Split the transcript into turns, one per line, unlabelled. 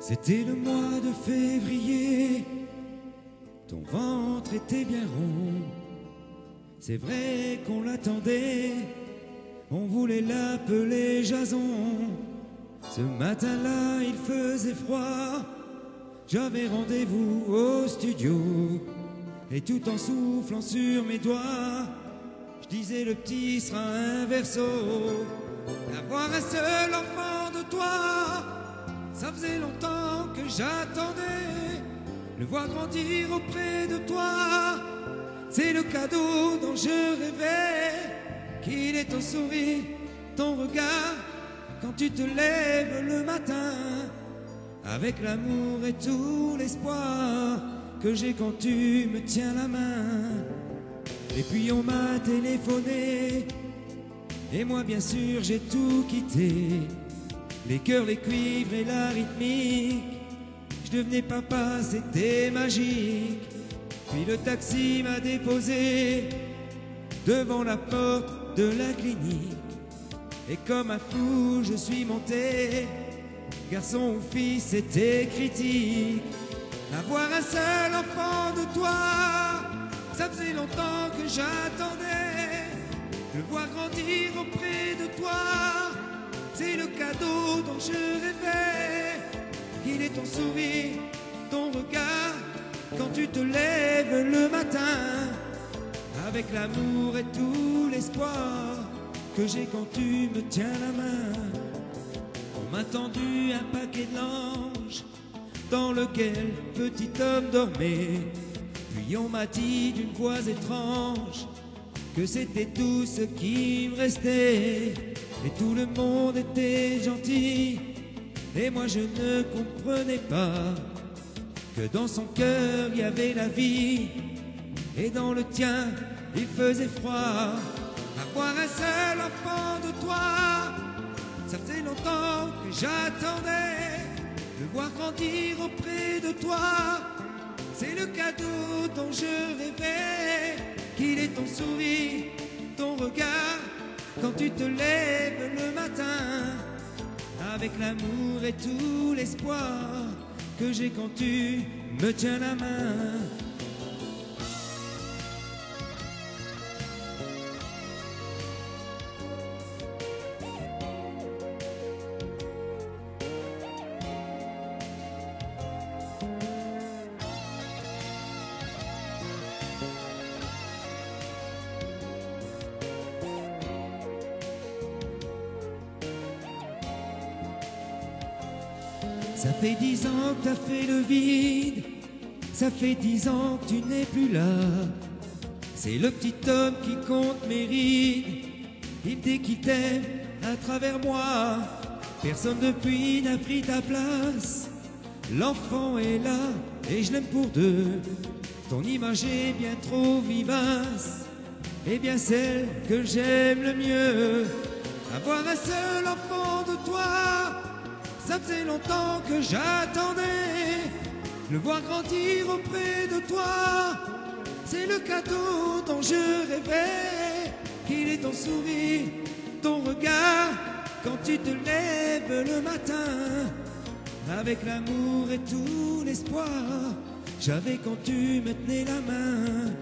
C'était le mois de février, ton ventre était bien rond. C'est vrai qu'on l'attendait, on voulait l'appeler Jason. Ce matin-là, il faisait froid, j'avais rendez-vous au studio. Et tout en soufflant sur mes doigts, je disais le petit sera un verso. Avoir un seul enfant de toi, ça faisait longtemps que j'attendais. Le voir grandir auprès de toi, c'est le cadeau dont je rêvais. Qu'il est ton sourire, ton regard, quand tu te lèves le matin, avec l'amour et tout l'espoir que j'ai quand tu me tiens la main. Et puis on m'a téléphoné, et moi bien sûr j'ai tout quitté. Les cœurs, les cuivres et la rythmique, je devenais papa, c'était magique. Puis le taxi m'a déposé devant la porte de la clinique. Et comme un fou je suis monté, garçon ou fille c'était critique. Avoir un seul enfant de toi, ça faisait longtemps que j'attendais. Le voir grandir auprès de toi, c'est le cadeau dont je rêvais. Il est ton sourire, ton regard, quand tu te lèves le matin, avec l'amour et tout l'espoir que j'ai quand tu me tiens la main. On m'a tendu un paquet de langes dans lequel petit homme dormait. Puis on m'a dit d'une voix étrange que c'était tout ce qui me restait. Et tout le monde était gentil, et moi je ne comprenais pas que dans son cœur il y avait la vie, et dans le tien il faisait froid. Avoir un seul enfant de toi, ça faisait longtemps que j'attendais. Le voir grandir auprès de toi, c'est le cadeau dont je rêvais. Qu'il est ton sourire, ton regard, quand tu te lèves le matin, avec l'amour et tout l'espoir que j'ai quand tu me tiens la main. Ça fait 10 ans que t'as fait le vide, ça fait 10 ans que tu n'es plus là. C'est le petit homme qui compte mes rides, il dit qu'il t'aime à travers moi. Personne depuis n'a pris ta place, l'enfant est là et je l'aime pour deux. Ton image est bien trop vivace, et bien celle que j'aime le mieux. Avoir un seul enfant de toi, ça faisait longtemps que j'attendais. Le voir grandir auprès de toi, c'est le cadeau dont je rêvais. Qu'il est ton sourire, ton regard, quand tu te lèves le matin, avec l'amour et tout l'espoir j'avais quand tu me tenais la main.